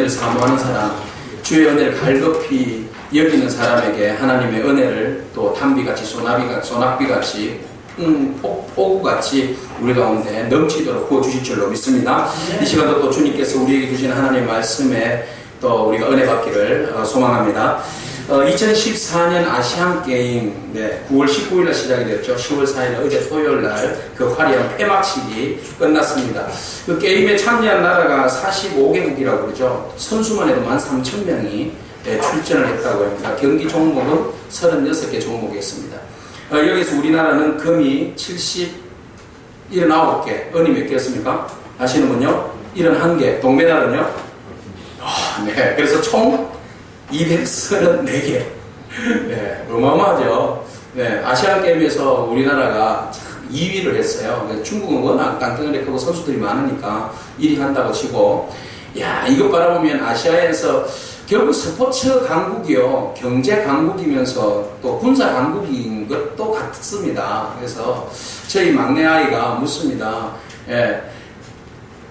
은혜를 사모하는 사람, 주의 은혜를 갈급히 여기는 사람에게 하나님의 은혜를 또 담비같이 소낙비같이 폭우같이 우리 가운데 넘치도록 부어주실 줄로 믿습니다. 이 시간도 또 주님께서 우리에게 주신 하나님의 말씀에 또 우리가 은혜 받기를 소망합니다. 2014년 아시안게임 9월 19일날 시작이 되었죠. 10월 4일 어제 토요일날 그 화려한 폐막식이 끝났습니다. 그 게임에 참여한 나라가 45개국이라고 그러죠. 선수만 해도 13,000명이 출전을 했다고 합니다. 경기 종목은 36개 종목이었습니다. 여기서 우리나라는 금이 79개, 은이 몇 개였습니까? 아시는군요. 71개, 동메달은요? 네. 그래서 총 234개. 네, 어마어마하죠. 네, 아시안 게임에서 우리나라가 2위를 했어요. 중국은 워낙 깡통이 크고 선수들이 많으니까 1위 한다고 치고, 야, 이거 바라보면 아시아에서 결국 스포츠 강국이요, 경제 강국이면서 또 군사 강국인 것도 같습니다. 그래서 저희 막내 아이가 묻습니다. 예,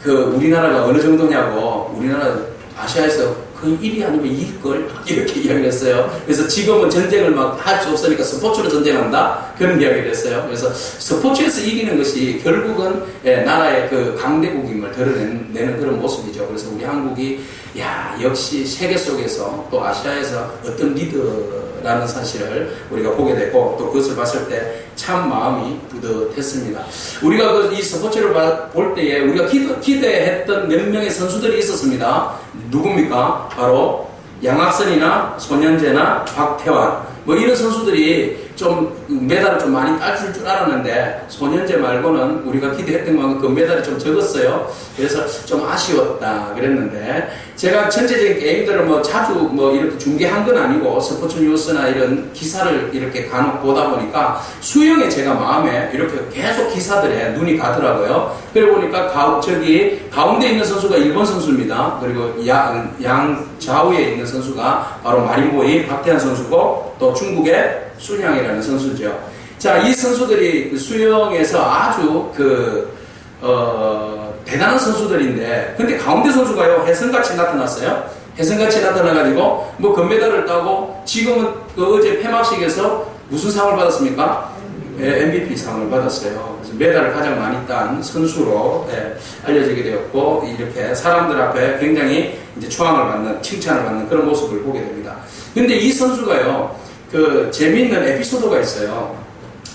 우리나라가 어느 정도냐고. 우리나라 아시아에서 거의 1위 아니면 2위걸 이렇게 이야기를 했어요. 그래서 지금은 전쟁을 막 할 수 없으니까 스포츠로 전쟁한다 그런 이야기를 했어요. 그래서 스포츠에서 이기는 것이 결국은 나라의 그 강대국임을 드러내는 그런 모습이죠. 그래서 우리 한국이 역시 세계 속에서 또 아시아에서 어떤 리더라는 사실을 우리가 보게 되고 또 그것을 봤을 때 참 마음이 뿌듯했습니다. 우리가 이 스포츠를 볼 때에 우리가 기대했던 몇 명의 선수들이 있었습니다. 누굽니까? 바로 양학선이나 손현재나 박태환 이런 선수들이 좀 메달을 좀 많이 따줄 줄 알았는데 손현재 말고는 우리가 기대했던 만큼 그 메달이 좀 적었어요. 그래서 좀 아쉬웠다 그랬는데 제가 전체적인 게임들을 자주 이렇게 중계한 건 아니고 스포츠 뉴스나 이런 기사를 이렇게 간혹 보다 보니까 수영에 제가 마음에 이렇게 계속 기사들에 눈이 가더라고요. 그래 보니까 가운데 있는 선수가 일본 선수입니다. 그리고 양 좌우에 있는 선수가 바로 마린보이 박태환 선수고 또 중국의 순양이라는 선수죠. 자, 이 선수들이 수영에서 아주 대단한 선수들인데, 근데 가운데 선수가요, 혜성같이 나타났어요. 혜성같이 나타나가지고, 금메달을 따고, 지금은 어제 폐막식에서 무슨 상을 받았습니까? MVP 상을 받았어요. 그래서 메달을 가장 많이 딴 선수로 알려지게 되었고, 이렇게 사람들 앞에 굉장히 이제 칭찬을 받는 그런 모습을 보게 됩니다. 근데 이 선수가요, 재미있는 에피소드가 있어요.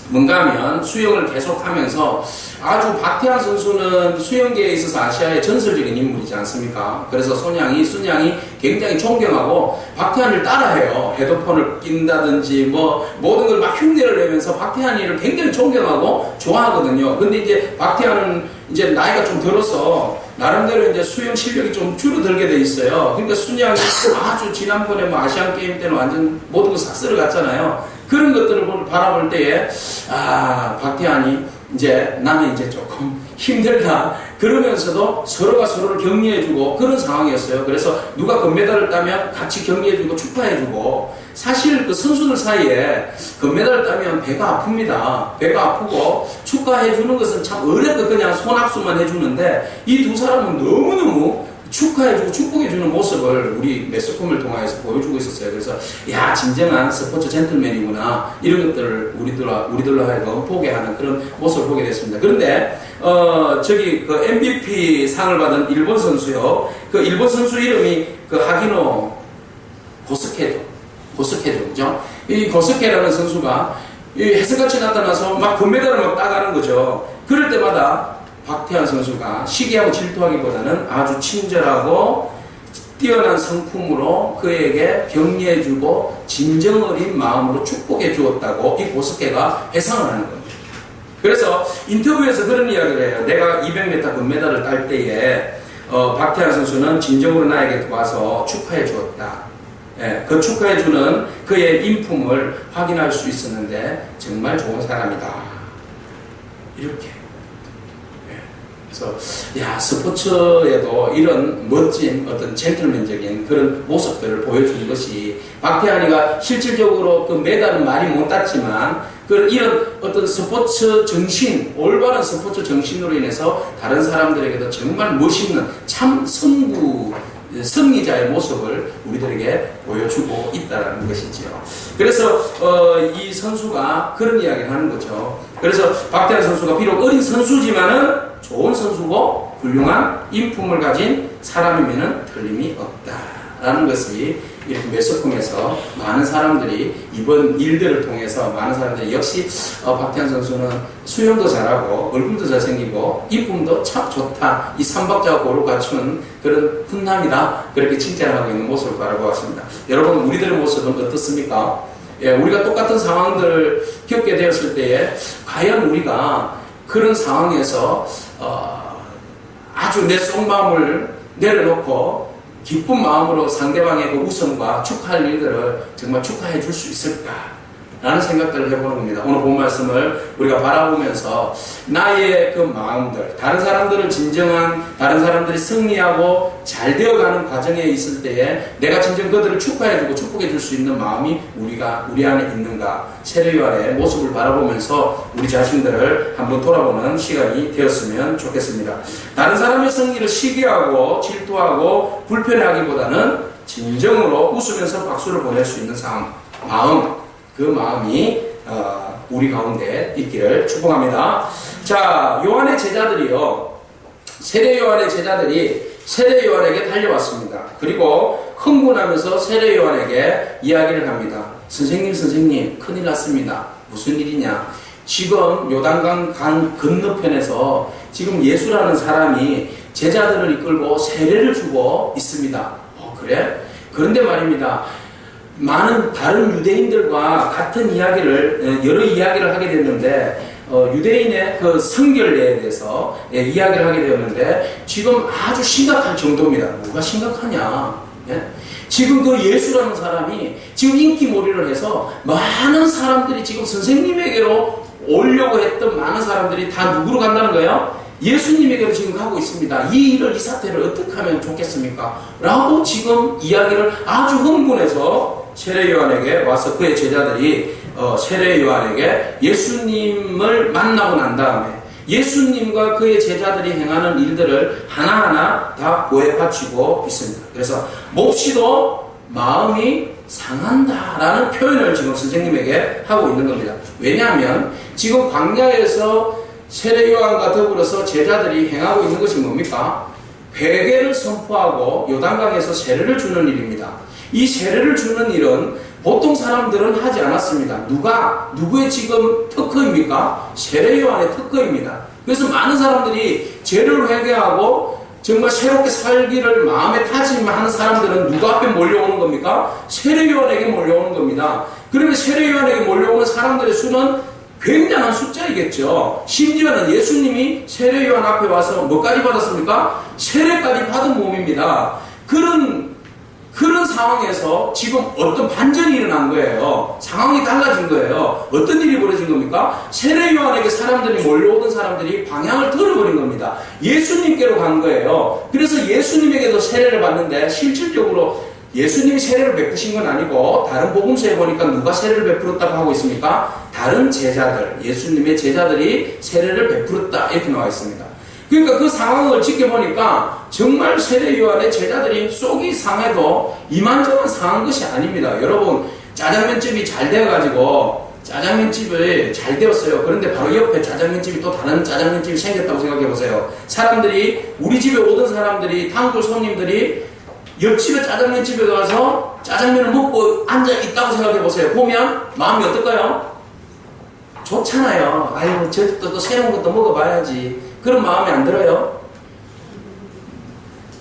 뭔가 하면 수영을 계속하면서 아주 박태환 선수는 수영계에 있어서 아시아의 전설적인 인물이지 않습니까? 그래서 순양이 굉장히 존경하고 박태환을 따라해요. 헤드폰을 낀다든지 모든 걸 막 흉내를 내면서 박태환이를 굉장히 존경하고 좋아하거든요. 근데 이제 박태환은 이제 나이가 좀 들어서 나름대로 이제 수영 실력이 좀 줄어들게 돼 있어요. 그러니까 순양이 아주 지난번에 아시안 게임 때는 완전 모든 거 싹 쓸어갔잖아요. 그런 것들을 바라볼 때에 박태환이 나는 이제 조금 힘들다 그러면서도 서로가 서로를 격려해주고 그런 상황이었어요. 그래서 누가 금메달을 따면 같이 격려해주고 축하해주고, 사실 그 선수들 사이에 금메달을 따면 배가 아픕니다. 배가 아프고 축하해주는 것은 참 어렵고 그냥 손악수만 해주는데 이 두 사람은 너무너무 축하해주고 축복해주는 모습을 우리 매스컴을 통해서 보여주고 있었어요. 그래서 진정한 스포츠 젠틀맨이구나, 이런 것들을 우리들로 하여금 보게 하는 그런 모습을 보게 됐습니다. 그런데 MVP 상을 받은 일본 선수요, 그 일본 선수 이름이 하기노 고스케죠, 그죠? 이 고스케라는 선수가 혜성같이 나타나서 막 금메달을 따가는 거죠. 그럴 때마다 박태환 선수가 시기하고 질투하기보다는 아주 친절하고 뛰어난 성품으로 그에게 격려해주고 진정 어린 마음으로 축복해 주었다고 이 고스케가 회상을 하는 겁니다. 그래서 인터뷰에서 그런 이야기를 해요. 내가 200m 금메달을 딸 때에 박태환 선수는 진정으로 나에게 와서 축하해 주었다. 그 축하해주는 그의 인품을 확인할 수 있었는데 정말 좋은 사람이다. 이렇게. 그래서 스포츠에도 이런 멋진 어떤 젠틀맨적인 그런 모습들을 보여주는 것이, 박태환이가 실질적으로 그 메달은 많이 못 땄지만 이런 어떤 스포츠 정신, 올바른 스포츠 정신으로 인해서 다른 사람들에게도 정말 멋있는 참 선구 승리자의 모습을 우리들에게 보여주고 있다는 것이지요. 그래서 이 선수가 그런 이야기를 하는 거죠. 그래서 박태환 선수가 비록 어린 선수지만은 좋은 선수고 훌륭한 인품을 가진 사람이면은 틀림이 없다라는 것이 이렇게 매스컴에서 많은 사람들이 이번 일들을 통해서 많은 사람들이 역시 박태환 선수는 수영도 잘하고 얼굴도 잘생기고 인품도 참 좋다. 이 삼박자가 고루 갖춘 그런 훈남이다. 그렇게 칭찬하고 있는 모습을 바라보았습니다. 여러분 우리들의 모습은 어떻습니까? 예, 우리가 똑같은 상황들을 겪게 되었을 때에 과연 우리가 그런 상황에서 아주 내 속마음을 내려놓고 기쁜 마음으로 상대방의 그 우승과 축하할 일들을 정말 축하해 줄 수 있을까? 라는 생각들을 해보는 겁니다. 오늘 본 말씀을 우리가 바라보면서 나의 그 마음들, 다른 사람들을 진정한, 다른 사람들이 승리하고 잘 되어가는 과정에 있을 때에 내가 진정 그들을 축하해주고 축복해 줄 수 있는 마음이 우리 안에 있는가? 세례요한의 모습을 바라보면서 우리 자신들을 한번 돌아보는 시간이 되었으면 좋겠습니다. 다른 사람의 승리를 시기하고 질투하고 불편해하기보다는 진정으로 웃으면서 박수를 보낼 수 있는 마음, 그 마음이 우리 가운데 있기를 축복합니다. 자, 요한의 제자들이요, 세례 요한의 제자들이 세례 요한에게 달려왔습니다. 그리고 흥분하면서 세례 요한에게 이야기를 합니다. 선생님 큰일 났습니다. 무슨 일이냐? 지금 요단강 강 건너편에서 지금 예수라는 사람이 제자들을 이끌고 세례를 주고 있습니다. 그래? 그런데 말입니다. 많은 다른 유대인들과 같은 이야기를, 여러 이야기를 하게 됐는데, 유대인의 그 성결례에 대해서 이야기를 하게 되었는데, 지금 아주 심각한 정도입니다. 뭐가 심각하냐? 예? 지금 그 예수라는 사람이 지금 인기몰이를 해서 많은 사람들이 지금 선생님에게로 오려고 했던 많은 사람들이 다 누구로 간다는 거예요? 예수님에게로 지금 가고 있습니다. 이 사태를 어떻게 하면 좋겠습니까? 라고 지금 이야기를 아주 흥분해서 세례 요한에게 와서 그의 제자들이 세례 요한에게 예수님을 만나고 난 다음에 예수님과 그의 제자들이 행하는 일들을 하나하나 다 고해 바치고 있습니다. 그래서 몹시도 마음이 상한다라는 표현을 지금 선생님에게 하고 있는 겁니다. 왜냐하면 지금 광야에서 세례 요한과 더불어서 제자들이 행하고 있는 것이 뭡니까? 회개를 선포하고 요단강에서 세례를 주는 일입니다. 이 세례를 주는 일은 보통 사람들은 하지 않았습니다. 누구의 지금 특허입니까? 세례 요한의 특허입니다. 그래서 많은 사람들이 죄를 회개하고 정말 새롭게 살기를 마음에 다짐하는 사람들은 누구 앞에 몰려오는 겁니까? 세례 요한에게 몰려오는 겁니다. 그러면 세례 요한에게 몰려오는 사람들의 수는 굉장한 숫자이겠죠. 심지어는 예수님이 세례 요한 앞에 와서 뭐까지 받았습니까? 세례까지 받은 몸입니다. 그런 상황에서 지금 어떤 반전이 일어난 거예요. 상황이 달라진 거예요. 어떤 일이 벌어진 겁니까? 세례 요한에게 사람들이 몰려오던 사람들이 방향을 틀어버린 겁니다. 예수님께로 간 거예요. 그래서 예수님에게도 세례를 받는데 실질적으로 예수님이 세례를 베푸신 건 아니고 다른 복음서에 보니까 누가 세례를 베풀었다고 하고 있습니까? 다른 제자들, 예수님의 제자들이 세례를 베풀었다 이렇게 나와 있습니다. 그러니까 그 상황을 지켜보니까 정말 세례 요한의 제자들이 속이 상해도 이만저만 상한 것이 아닙니다. 여러분 짜장면집이 잘 되어가지고 짜장면집이 잘 되었어요. 그런데 바로 옆에 짜장면집이 또 다른 짜장면집이 생겼다고 생각해 보세요. 사람들이 우리 집에 오던 사람들이 단골 손님들이 옆집에 짜장면집에 가서 짜장면을 먹고 앉아있다고 생각해보세요. 보면 마음이 어떨까요? 좋잖아요. 아유, 또 새로운 것도 먹어봐야지. 그런 마음이 안 들어요?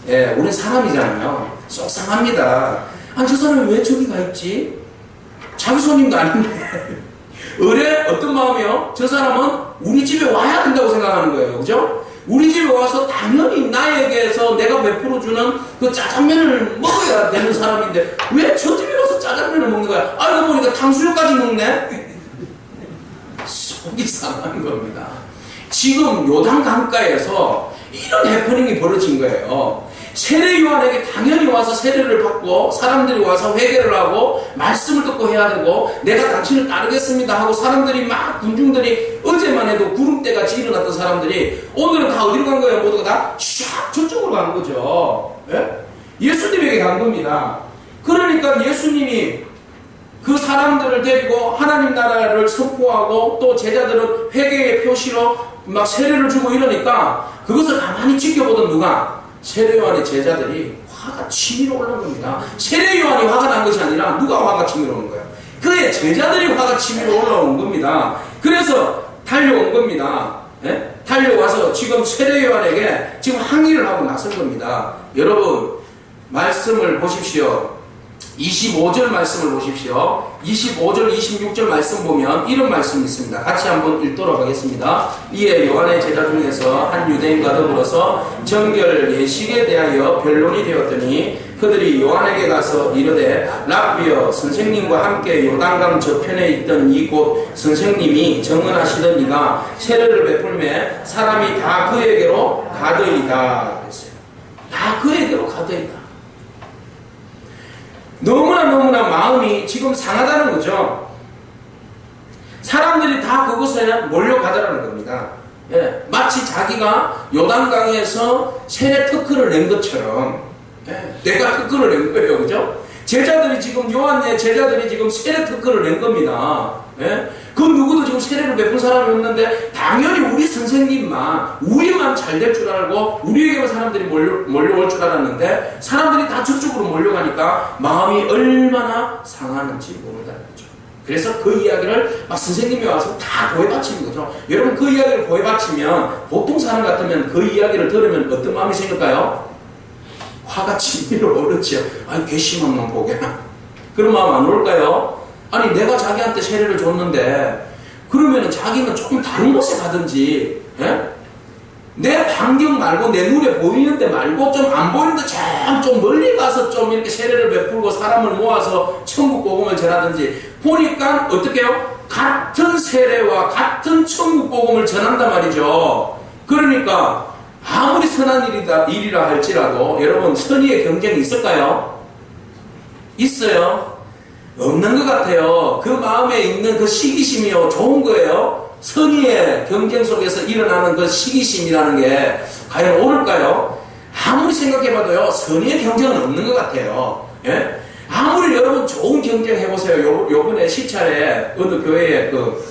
예, 우린 사람이잖아요. 속상합니다. 아니, 저 사람이 왜 저기 가 있지? 자기 손님도 아닌데. 의뢰 어떤 마음이요? 저 사람은 우리 집에 와야 된다고 생각하는 거예요. 그죠? 우리 집에 와서 당연히 나에게서 내가 베풀어주는 그 짜장면을 먹어야 되는 사람인데 왜 저 집에 와서 짜장면을 먹는 거야? 알고 보니까 탕수육까지 먹네? 속이 상한 겁니다. 지금 요단 강가에서 이런 해프닝이 벌어진 거예요. 세례 요한에게 당연히 와서 세례를 받고 사람들이 와서 회개를 하고 말씀을 듣고 해야 되고 내가 당신을 따르겠습니다 하고 사람들이 막 군중들이 어제만 해도 구름대같이 일어났던 사람들이 오늘은 다 어디로 간 거예요? 모두가 다 샥 저쪽으로 가는 거죠. 예? 예수님에게 간 겁니다. 그러니까 예수님이 그 사람들을 데리고 하나님 나라를 선포하고 또 제자들은 회개의 표시로 막 세례를 주고 이러니까 그것을 가만히 지켜보던 누가? 세례 요한의 제자들이 화가 치밀어 올라온 겁니다. 세례 요한이 화가 난 것이 아니라 누가 화가 치밀어 오는 거예요? 그의 제자들이 화가 치밀어 올라온 겁니다. 그래서 달려온 겁니다. 예? 달려와서 지금 세례 요한에게 지금 항의를 하고 나선 겁니다. 여러분 말씀을 보십시오. 25절 말씀을 보십시오. 25절, 26절 말씀 보면 이런 말씀이 있습니다. 같이 한번 읽도록 하겠습니다. 이에 요한의 제자 중에서 한 유대인과 더불어서 정결 예식에 대하여 변론이 되었더니 그들이 요한에게 가서 이르되 랍비여 선생님과 함께 요단강 저편에 있던 이곳 선생님이 정언하시던 이가 세례를 베풀매 사람이 다 그에게로 가더이다 그랬어요. 다 그에게로 가더이다. 너무나 마음이 지금 상하다는 거죠. 사람들이 다 그곳에 몰려가더라는 겁니다. 예, 마치 자기가 요단강에서 세례 특허를 낸 것처럼 내가 특허를 낸 거예요. 그죠? 제자들이 지금 요한의 제자들이 지금 세례 특허를 낸 겁니다. 예? 그 누구도 지금 세례를 베푼 사람이 없는데 당연히 우리 선생님만 우리만 잘 될 줄 알고 우리에게만 사람들이 몰려올 줄 알았는데 사람들이 다 저쪽으로 몰려가니까 마음이 얼마나 상하는지 모른다는 거죠. 그래서 그 이야기를 막 선생님이 와서 다 고해바치는 거죠. 여러분 그 이야기를 고해바치면 보통 사람 같으면 그 이야기를 들으면 어떤 마음이 생길까요? 화가 치밀어 오르죠. 아니 괘씸한 놈 보게나. 그런 마음 안 올까요? 아니 내가 자기한테 세례를 줬는데 그러면 자기는 조금 다른 곳에 가든지 내 반경 말고 내 눈에 보이는 데 말고 좀 안 보이는 데 좀 멀리 가서 좀 이렇게 세례를 베풀고 사람을 모아서 천국 복음을 전하든지 보니까 어떻게 해요? 같은 세례와 같은 천국 복음을 전한단 말이죠. 그러니까 아무리 선한 일이라 할지라도 여러분 선의의 경쟁이 있을까요? 있어요. 없는 것 같아요. 그 마음에 있는 그 시기심이요 좋은 거예요. 선의의 경쟁 속에서 일어나는 그 시기심이라는 게 과연 옳을까요? 아무리 생각해봐도요 선의의 경쟁은 없는 것 같아요. 예? 아무리 여러분 좋은 경쟁 해보세요. 요번에 시찰에 어느 교회에 그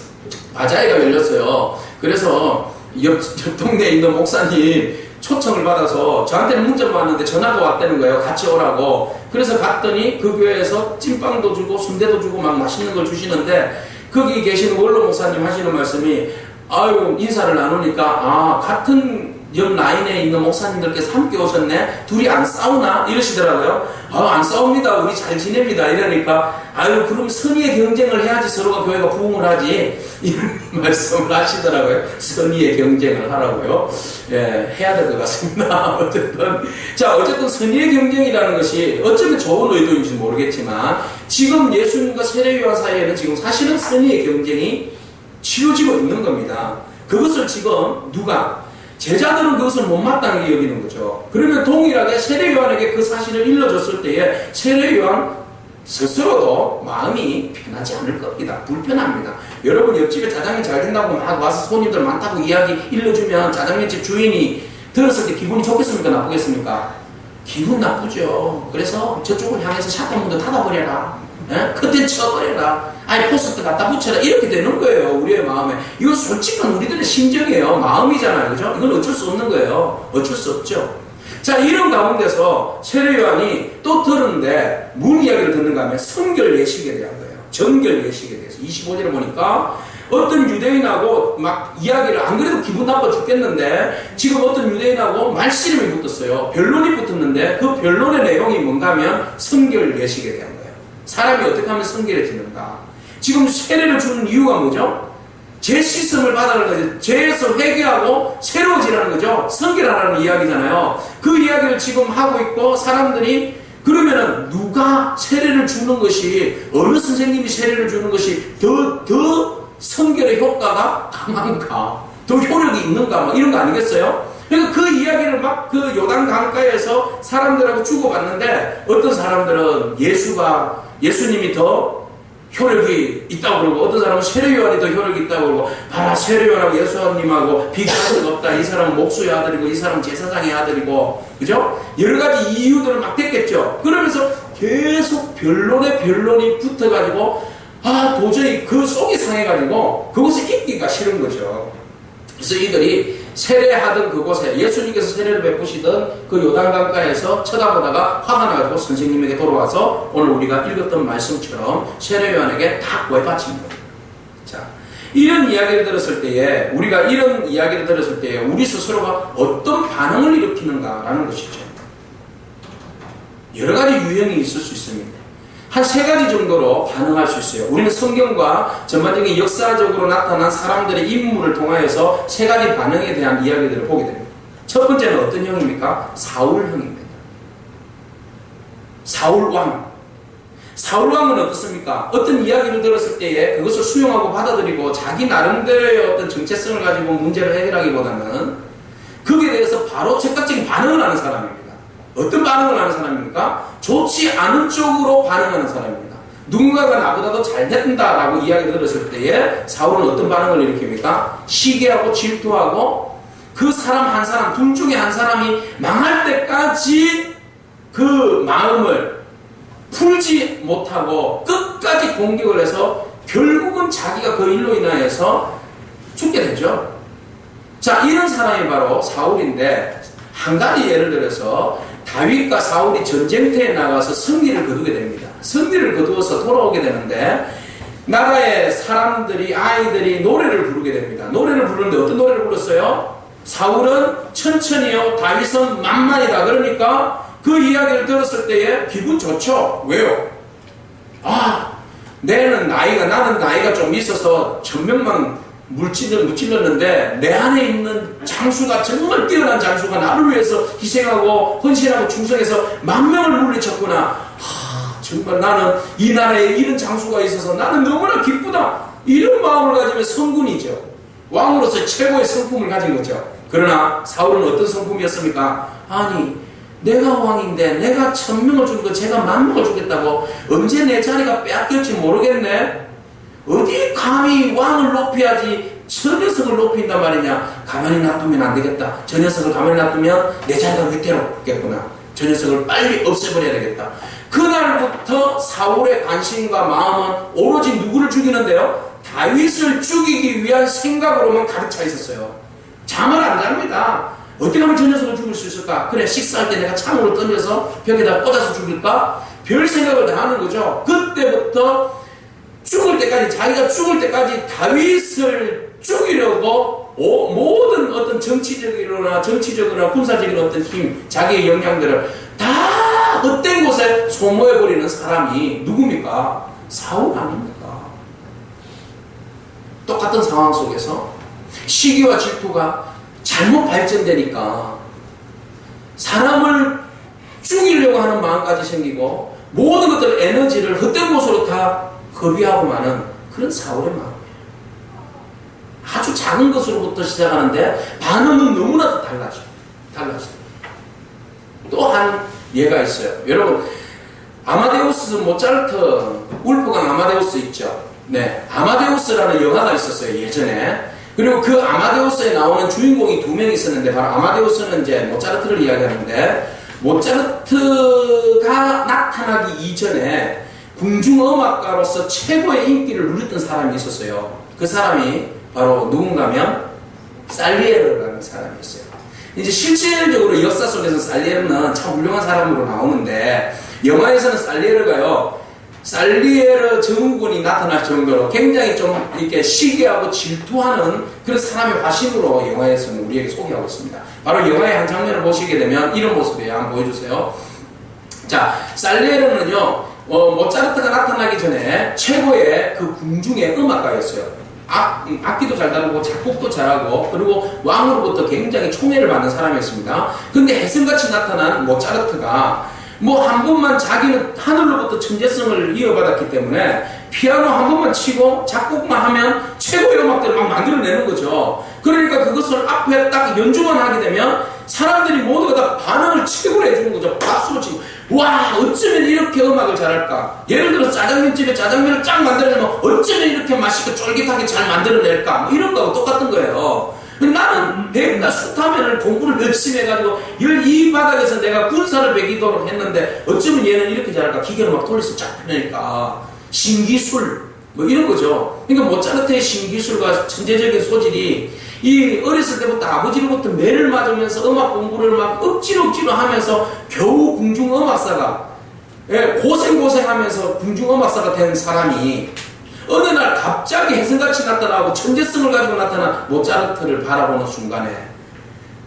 바자회가 열렸어요. 그래서 옆 동네에 있는 목사님 초청을 받아서 저한테는 문자가 왔는데 전화가 왔다는 거예요. 같이 오라고. 그래서 갔더니 그 교회에서 찐빵도 주고 순대도 주고 막 맛있는 걸 주시는데 거기 계신 원로 목사님 하시는 말씀이 아유 인사를 나누니까 같은 옆 라인에 있는 목사님들께서 함께 오셨네. 둘이 안 싸우나? 이러시더라고요. 안 싸웁니다. 우리 잘 지냅니다. 이러니까 아유 그럼 선의의 경쟁을 해야지 서로가 교회가 부흥을 하지. 이런 말씀을 하시더라고요. 선의의 경쟁을 하라고요. 예, 해야 될 것 같습니다. 어쨌든 선의의 경쟁이라는 것이 어쩌면 좋은 의도인지 모르겠지만 지금 예수님과 세례 요한 사이에는 지금 사실은 선의의 경쟁이 치러지고 있는 겁니다. 그것을 지금 누가? 제자들은 그것을 못마땅하게 여기는 거죠. 그러면 동일하게 세례 요한에게 그 사실을 일러줬을 때에 세례 요한 스스로도 마음이 편하지 않을 겁니다. 불편합니다. 여러분 옆집에 짜장면 잘 된다고 막 와서 손님들 많다고 이야기 일러주면 짜장면집 주인이 들었을 때 기분이 좋겠습니까? 나쁘겠습니까? 기분 나쁘죠. 그래서 저쪽을 향해서 샷건 문도 닫아버려라. 그때 쳐버려라. 아니 포스트 갖다 붙여라. 이렇게 되는 거예요. 우리의 마음에. 이거 솔직한 우리들의 심정이에요. 마음이잖아요. 그죠? 이건 어쩔 수 없는 거예요. 어쩔 수 없죠. 자, 이런 가운데서 세례 요한이 또 들었는데 무슨 이야기를 듣는가 하면 성결 예식에 대한 거예요. 정결 예식에 대해서. 25절에 보니까 어떤 유대인하고 막 이야기를 안 그래도 기분 나빠 죽겠는데 지금 어떤 유대인하고 말씨름이 붙었어요. 변론이 붙었는데 그 변론의 내용이 뭔가 하면 성결 예식에 대한 거예요. 사람이 어떻게 하면 성결해지는가? 지금 세례를 주는 이유가 뭐죠? 죄 씻음을 받아는 거죠. 죄에서 회개하고 새로워지라는 거죠. 성결하라는 이야기잖아요. 그 이야기를 지금 하고 있고 사람들이 그러면은 누가 세례를 주는 것이 어느 선생님이 세례를 주는 것이 더 성결의 효과가 강한가? 더 효력이 있는가? 막 이런 거 아니겠어요? 그러니까 그 이야기를 막 그 요단 강가에서 사람들하고 주고받는데 어떤 사람들은 예수님이 더 효력이 있다고 그러고, 어떤 사람은 세례요한이 더 효력이 있다고 그러고, 봐라, 세례요한하고 예수님하고 비교할 수가 없다. 이 사람은 목수의 아들이고, 이 사람은 제사장의 아들이고, 그죠? 여러 가지 이유들을 막 댔겠죠. 그러면서 계속 변론이 붙어가지고, 도저히 그 속이 상해가지고, 그것을 잊기가 싫은 거죠. 그래서 이들이 세례하던 그곳에 예수님께서 세례를 베푸시던 그 요단강가에서 쳐다보다가 화가 나가지고 선생님에게 돌아와서 오늘 우리가 읽었던 말씀처럼 세례요한에게 다 구애받칩니다. 자, 이런 이야기를 들었을 때에 우리가 이런 이야기를 들었을 때에 우리 스스로가 어떤 반응을 일으키는가라는 것이죠. 여러 가지 유형이 있을 수 있습니다. 한 세 가지 정도로 반응할 수 있어요. 우리는 성경과 전반적인 역사적으로 나타난 사람들의 인물을 통하여서 세 가지 반응에 대한 이야기들을 보게 됩니다. 첫 번째는 어떤 형입니까? 사울형입니다. 사울왕. 사울왕은 어떻습니까? 어떤 이야기를 들었을 때에 그것을 수용하고 받아들이고 자기 나름대로의 어떤 정체성을 가지고 문제를 해결하기보다는 거기에 대해서 바로 즉각적인 반응을 하는 사람입니다. 어떤 반응을 하는 사람입니까? 좋지 않은 쪽으로 반응하는 사람입니다. 누군가가 나보다 더 잘 된다라고 이야기를 들었을 때에 사울은 어떤 반응을 일으킵니까? 시기하고 질투하고 그 사람 한 사람, 둘 중에 한 사람이 망할 때까지 그 마음을 풀지 못하고 끝까지 공격을 해서 결국은 자기가 그 일로 인하여서 죽게 되죠. 자, 이런 사람이 바로 사울인데, 한 가지 예를 들어서 다윗과 사울이 전쟁터에 나가서 승리를 거두게 됩니다. 승리를 거두어서 돌아오게 되는데 나라의 사람들이, 아이들이 노래를 부르게 됩니다. 노래를 부르는데 어떤 노래를 불렀어요? 사울은 천천히요, 다윗은 만만이다. 그러니까 그 이야기를 들었을 때에 기분 좋죠. 왜요? 나는 나이가 좀 있어서 천명만 무찔렀는데 내 안에 있는 장수가, 정말 뛰어난 장수가 나를 위해서 희생하고 헌신하고 충성해서 만명을 물리쳤구나. 정말 나는 이 나라에 이런 장수가 있어서 나는 너무나 기쁘다. 이런 마음을 가지면 성군이죠. 왕으로서 최고의 성품을 가진 거죠. 그러나 사울은 어떤 성품이었습니까? 아니, 내가 왕인데 내가 1000명을 죽이고 제가 10,000명을 죽였다고 언제 내 자리가 빼앗길지 모르겠네. 어디 감히 왕을 높여야지 저 녀석을 높인단 말이냐. 가만히 놔두면 안 되겠다. 저 녀석을 가만히 놔두면 내 자리가 위태롭겠구나. 저 녀석을 빨리 없애버려야 되겠다. 그날부터 사울의 관심과 마음은 오로지 누구를 죽이는데요? 다윗을 죽이기 위한 생각으로만 가득 차 있었어요. 잠을 안 잡니다. 어떻게 하면 저 녀석을 죽일 수 있을까? 그래, 식사할 때 내가 창으로 던져서 벽에다 꽂아서 죽일까? 별 생각을 다 하는 거죠. 그때부터 죽을 때까지, 자기가 죽을 때까지 다윗을 죽이려고 모든 어떤 정치적이거나 군사적인 어떤 힘, 자기의 역량들을 다 헛된 곳에 소모해버리는 사람이 누굽니까? 사울 아닙니까? 똑같은 상황 속에서 시기와 질투가 잘못 발전되니까 사람을 죽이려고 하는 마음까지 생기고 모든 것들 에너지를 헛된 곳으로 다 거비하고 마는 그런 사울의 마음이에요. 아주 작은 것으로부터 시작하는데 반응은 너무나도 달라져요. 또 한 예가 있어요. 여러분, 아마데우스 모차르트, 울프강 아마데우스 있죠. 네, 아마데우스라는 영화가 있었어요, 예전에. 그리고 그 아마데우스에 나오는 주인공이 2명 있었는데, 바로 아마데우스는 이제 모차르트를 이야기하는데, 모차르트가 나타나기 이전에 궁중음악가로서 최고의 인기를 누렸던 사람이 있었어요. 그 사람이 바로 누군가면 살리에르라는 사람이었어요. 이제 실질적으로 역사 속에서 살리에르는 참 훌륭한 사람으로 나오는데, 영화에서는 살리에르 증후군이 나타날 정도로 굉장히 좀 이렇게 시기하고 질투하는 그런 사람의 화신으로 영화에서는 우리에게 소개하고 있습니다. 바로 영화의 한 장면을 보시게 되면 이런 모습이에요. 한번 보여주세요. 자, 살리에르는요, 모차르트가 나타나기 전에 최고의 그 궁중의 음악가였어요. 악기도 잘 다루고 작곡도 잘하고 그리고 왕으로부터 굉장히 총애를 받는 사람이었습니다. 근데 혜성같이 나타난 모차르트가 뭐 한 번만 자기는 하늘로부터 천재성을 이어받았기 때문에 피아노 한 번만 치고 작곡만 하면 최고의 음악들을 막 만들어내는 거죠. 그러니까 그것을 앞에 딱 연주만 하게 되면 사람들이 모두가 다 반응을 최고로 해주는 거죠. 박수를 치고 와, 어쩌면 이렇게 음악을 잘할까? 예를 들어서 짜장면집에 짜장면을 쫙 만들어내면 어쩌면 이렇게 맛있고 쫄깃하게 잘 만들어낼까? 뭐 이런 거하고 똑같은 거예요. 나는 배우다 스타면을 공부를 열심히 해가지고 이 바닥에서 내가 군사를 배기도록 했는데 어쩌면 얘는 이렇게 잘할까? 기계를 막 돌려서 쫙 펴내니까 신기술 뭐 이런 거죠. 그러니까 모차르트의 신기술과 천재적인 소질이 이 어렸을 때부터 아버지로부터 매를 맞으면서 음악 공부를 막 억지로 하면서 겨우 궁중음악사가 고생하면서 궁중음악사가 된 사람이 어느 날 갑자기 혜성같이 나타나고 천재성을 가지고 나타난 모차르트를 바라보는 순간에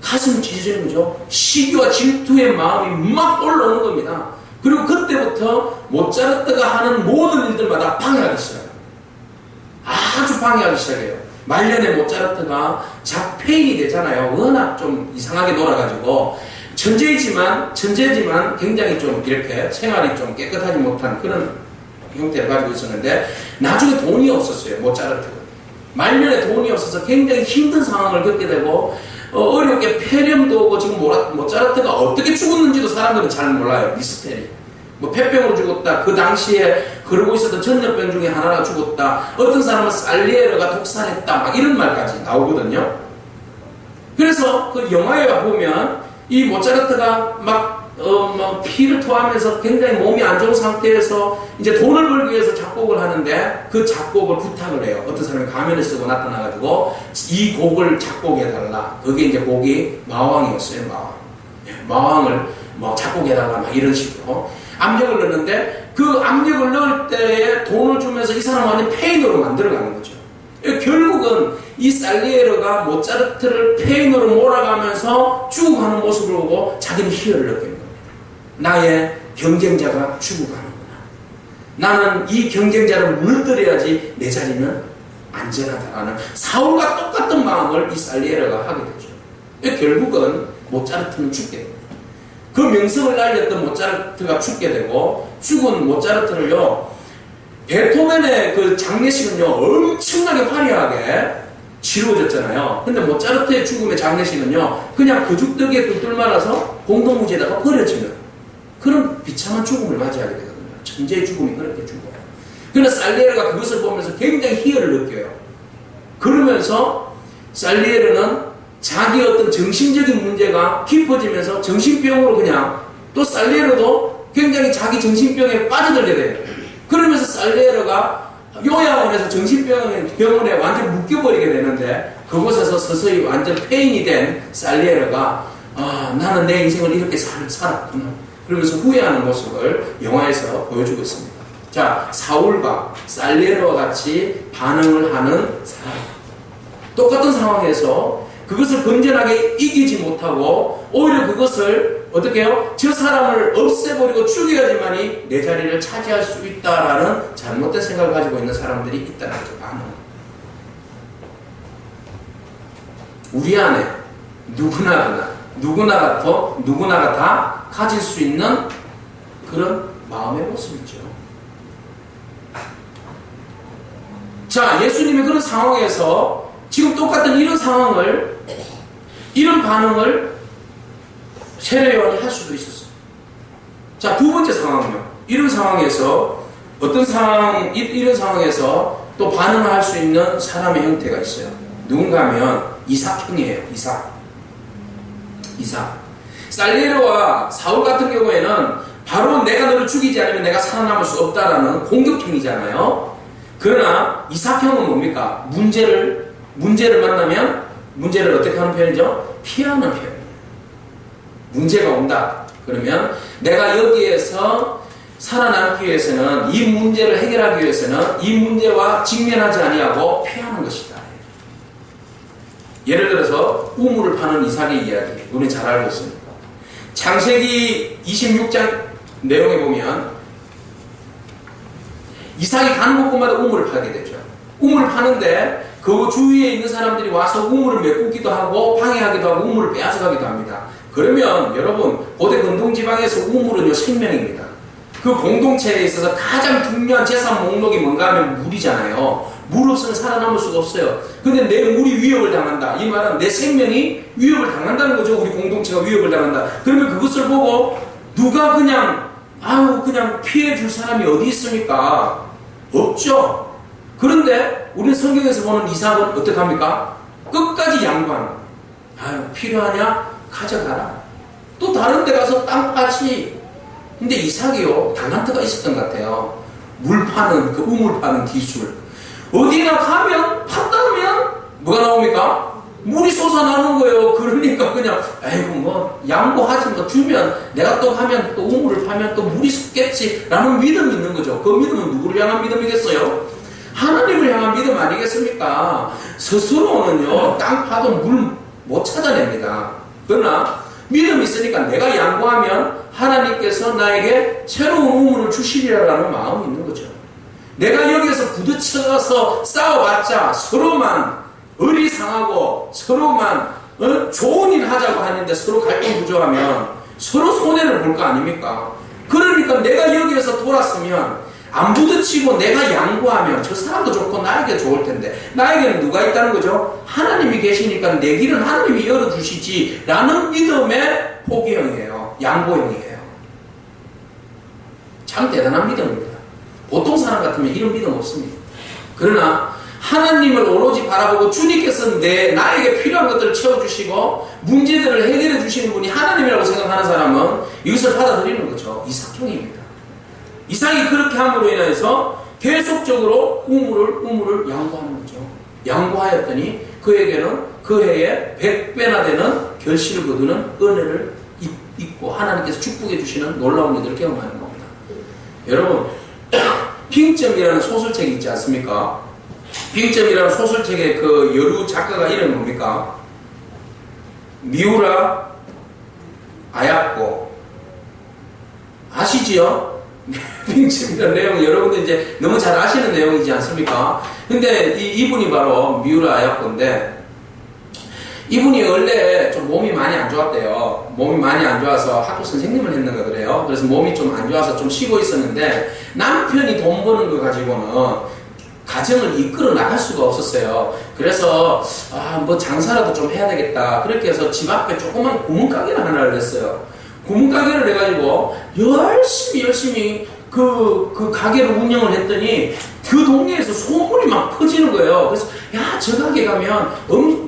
가슴 찢어지는 거죠. 시기와 질투의 마음이 막 올라오는 겁니다. 그리고 그때부터 모차르트가 하는 모든 일들마다 방해하기 시작해요. 아주 방해하기 시작해요. 말년에 모차르트가 작폐인이 되잖아요. 워낙 좀 이상하게 놀아가지고 천재지만 굉장히 좀 이렇게 생활이 좀 깨끗하지 못한 그런 형태를 가지고 있었는데 나중에 돈이 없었어요. 모차르트가 말년에 돈이 없어서 굉장히 힘든 상황을 겪게 되고 어렵게 폐렴도 오고 지금 모차르트가 어떻게 죽었는지도 사람들은 잘 몰라요. 미스테리. 뭐 폐병으로 죽었다. 그 당시에 그러고 있었던 전염병 중에 하나가 죽었다. 어떤 사람은 살리에르가 독살했다. 막 이런 말까지 나오거든요. 그래서 그 영화에 보면 이 모차르트가 막 피를 토하면서 굉장히 몸이 안 좋은 상태에서 이제 돈을 벌기 위해서 작곡을 하는데 그 작곡을 부탁을 해요. 어떤 사람이 가면을 쓰고 나타나가지고 이 곡을 작곡해달라. 그게 이제 곡이 마왕이었어요. 마왕을 뭐 작곡해달라. 막 이런 식으로 압력을 넣는데 그 압력을 넣을 때에 돈을 주면서 이 사람 완전 페인으로 만들어가는 거죠. 결국은 이 살리에르가 모차르트를 페인으로 몰아가면서 죽어가는 모습을 보고 자기는 희열을 느끼는 겁니다. 나의 경쟁자가 죽어가는구나. 나는 이 경쟁자를 무너뜨려야지 내 자리는 안전하다라는 사울과 똑같은 마음을 이 살리에르가 하게 되죠. 결국은 모차르트는 죽게 됩니다. 그 명성을 날렸던 모차르트가 죽게 되고 죽은 모차르트를요 베토벤의 그 장례식은요 엄청나게 화려하게 치루어졌잖아요. 근데 모차르트의 죽음의 장례식은요 그냥 그 죽덕에 뚫뚫 말아서 공동무지에다가 버려지는 그런 비참한 죽음을 맞이하게 되거든요. 천재의 죽음이 그렇게 죽어요. 그러나 살리에르가 그것을 보면서 굉장히 희열을 느껴요. 그러면서 살리에르는 자기 어떤 정신적인 문제가 깊어지면서 정신병으로 그냥 또 살리에르도 굉장히 자기 정신병에 빠져들게 돼요. 그러면서 살리에르가 요양원에서 정신병원에 완전 묶여버리게 되는데 그곳에서 서서히 완전 폐인이 된 살리에르가 나는 내 인생을 이렇게 살았구나. 그러면서 후회하는 모습을 영화에서 보여주고 있습니다. 자, 사울과 살리에르와 같이 반응을 하는 사람. 똑같은 상황에서 그것을 건전하게 이기지 못하고 오히려 그것을 어떻게 해요? 저 사람을 없애버리고 죽여야지만이 내 자리를 차지할 수 있다라는 잘못된 생각을 가지고 있는 사람들이 있다는 거죠. 우리 안에 누구나가 다 가질 수 있는 그런 마음의 모습이죠. 자, 예수님이 그런 상황에서 지금 똑같은 이런 상황을, 이런 반응을 세례 요한이 할 수도 있었어요. 자, 두 번째 상황은요. 이런 상황에서, 이런 상황에서 또 반응을 할 수 있는 사람의 형태가 있어요. 누군가 하면 이삭형이에요. 이삭. 살리에르와 사울 같은 경우에는 바로 내가 너를 죽이지 않으면 내가 살아남을 수 없다라는 공격형이잖아요. 그러나 이삭형은 뭡니까? 문제를 만나면 문제를 어떻게 하는 표현이죠? 피하는 표현이에요. 문제가 온다. 그러면 내가 여기에서 살아남기 위해서는 이 문제를 해결하기 위해서는 이 문제와 직면하지 아니하고 피하는 것이다. 예를 들어서 우물을 파는 이삭의 이야기 우리는 잘 알고 있습니다. 창세기 26장 내용에 보면 이삭이 가는 곳마다 우물을 파게 되죠. 우물을 파는데 그 주위에 있는 사람들이 와서 우물을 메꾸기도 하고 방해하기도 하고 우물을 빼앗아가기도 합니다. 그러면 여러분 고대 근동지방에서 우물은요 생명입니다. 그 공동체에 있어서 가장 중요한 재산 목록이 뭔가 하면 물이잖아요. 물 없으면 살아남을 수가 없어요. 근데 내 물이 위협을 당한다. 이 말은 내 생명이 위협을 당한다는 거죠. 우리 공동체가 위협을 당한다. 그러면 그것을 보고 누가 그냥 아유, 그냥 피해 줄 사람이 어디 있습니까? 없죠. 그런데 우리 성경에서 보는 이삭은 어떻게 합니까? 끝까지 양보하는 거예요. 아유, 필요하냐? 가져가라. 또 다른 데 가서 땅 파지. 근데 이삭이요, 달란트가 있었던 것 같아요. 물 파는, 그 우물 파는 기술. 어디나 가면, 팠다 하면, 뭐가 나옵니까? 물이 솟아나는 거예요. 그러니까 그냥, 아이고, 뭐, 양보하지, 뭐, 주면, 내가 또 하면, 또 우물을 파면 또 물이 솟겠지. 라는 믿음이 있는 거죠. 그 믿음은 누구를 향한 믿음이겠어요? 하나님을 향한 믿음 아니겠습니까? 스스로는요, 땅 파도 물 못 찾아냅니다. 그러나, 믿음이 있으니까 내가 양보하면 하나님께서 나에게 새로운 우물을 주시리라는 마음이 있는 거죠. 내가 여기에서 부딪혀서 싸워봤자 서로만 의리 상하고 서로만 좋은 일 하자고 하는데 서로 갈등 구조하면 서로 손해를 볼 거 아닙니까? 그러니까 내가 여기에서 돌았으면 안 부딪히고 내가 양보하면 저 사람도 좋고 나에게 좋을 텐데 나에게는 누가 있다는 거죠? 하나님이 계시니까 내 길은 하나님이 열어주시지 라는 믿음의 포기형이에요. 양보형이에요. 참 대단한 믿음입니다. 보통 사람 같으면 이런 믿음 없습니다. 그러나 하나님을 오로지 바라보고 주님께서 나에게 필요한 것들을 채워주시고 문제들을 해결해 주시는 분이 하나님이라고 생각하는 사람은 이것을 받아들이는 거죠. 이삭형입니다. 이삭이 그렇게 함으로 인해서 계속적으로 우물을 양보하는 거죠. 양보하였더니 그에게는 그 해에 100배나 되는 결실을 거두는 은혜를 입고 하나님께서 축복해 주시는 놀라운 일들을 경험하는 겁니다. 여러분, 빙점이라는 소설책이 있지 않습니까? 빙점이라는 소설책의 그 여류 작가가 이름이 뭡니까? 미우라 아야코 아시지요? 빙점이라는 내용 여러분들 이제 너무 잘 아시는 내용이지 않습니까? 근데 이분이 바로 미우라 아야코인데 이분이 원래 좀 몸이 많이 안 좋았대요. 몸이 많이 안 좋아서 학교 선생님을 했는가 그래요. 그래서 몸이 좀 안 좋아서 좀 쉬고 있었는데 남편이 돈 버는 거 가지고는 가정을 이끌어 나갈 수가 없었어요. 그래서 뭐 장사라도 좀 해야 되겠다. 그렇게 해서 집 앞에 조그만 구멍가게를 하나를 냈어요. 구멍가게를 해가지고 열심히 그 가게를 운영을 했더니 그 동네에서 소문이 막 퍼지는 거예요. 그래서 야, 저 가게 가면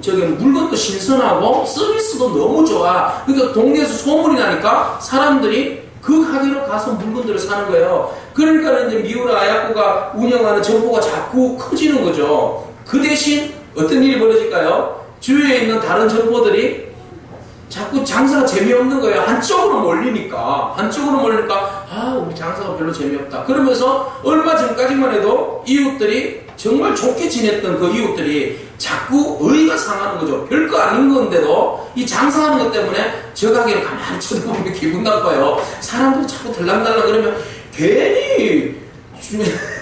저기 물건도 신선하고 서비스도 너무 좋아. 그러니까 동네에서 소문이 나니까 사람들이 그 가게로 가서 물건들을 사는 거예요. 그러니까 이제 미우라 아야코가 운영하는 점포가 자꾸 커지는 거죠. 그 대신 어떤 일이 벌어질까요? 주위에 있는 다른 점포들이 자꾸 장사가 재미없는 거예요. 한쪽으로 몰리니까 우리 장사가 별로 재미없다. 그러면서 얼마 전까지만 해도 이웃들이 정말 좋게 지냈던 그 이웃들이 자꾸 의의가 상하는 거죠. 별거 아닌 건데도 이 장사하는 것 때문에 저 가게를 가만히 쳐다보면 기분 나빠요. 사람들이 자꾸 들락달락 그러면 괜히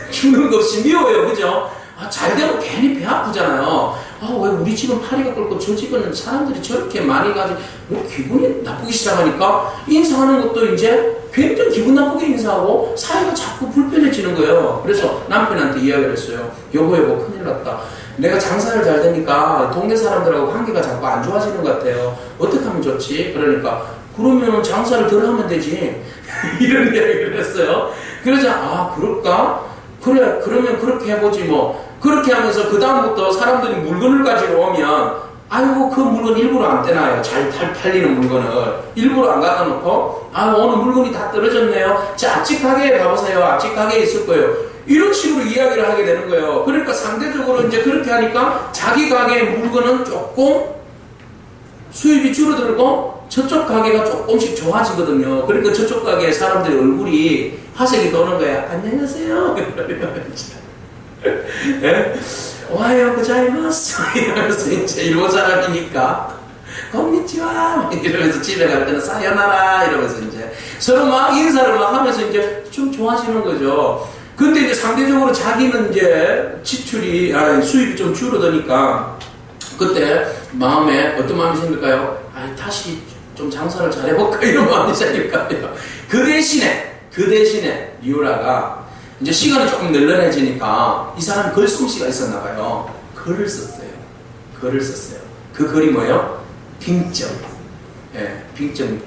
주는 것 없이 미워요. 그죠? 잘 되면 괜히 배 아프잖아요. 왜 우리 집은 파리가 끓고 저 집은 사람들이 저렇게 많이 가지 기분이 나쁘기 시작하니까 인사하는 것도 이제 굉장히 기분 나쁘게 인사하고 사이가 자꾸 불편해지는 거예요. 그래서 남편한테 이야기를 했어요. 여보 큰일 났다. 내가 장사를 잘 되니까 동네 사람들하고 관계가 자꾸 안 좋아지는 것 같아요. 어떻게 하면 좋지? 그러니까 그러면 장사를 덜 하면 되지. 이런 이야기를 했어요. 그러자 그럴까? 그래 그러면 그렇게 해보지 뭐. 그렇게 하면서 그 다음부터 사람들이 물건을 가지러 오면 아이고 그 물건 일부러 안 떼놔요. 잘 팔리는 물건을 일부러 안 갖다 놓고 오늘 물건이 다 떨어졌네요. 자, 앞집 가게에 가보세요. 앞집 가게에 있을 거예요. 이런 식으로 이야기를 하게 되는 거예요. 그러니까 상대적으로 이제 그렇게 하니까 자기 가게의 물건은 조금 수입이 줄어들고 저쪽 가게가 조금씩 좋아지거든요. 그러니까 저쪽 가게의 사람들의 얼굴이 화색이 도는 거야. 안녕하세요. 예? 오하요 고자이마스 이러면서 이제 일본 사람이니까 konnichiwa 이러면서 집에 갈 때는 사요나라 이러면서 이제 서로 막 인사를 막 하면서 이제 좀 좋아지는 거죠. 근데 이제 상대적으로 자기는 이제 수입이 좀 줄어드니까 그때 마음에 어떤 마음이 생길까요? 다시 좀 장사를 잘해볼까 이런 마음이 생길까요? 그 대신에 미우라가 이제 시간이 조금 널널해지니까 이 사람이 글솜씨가 있었나 봐요. 글을 썼어요. 그 글이 뭐예요? 빙점. 예, 빙점.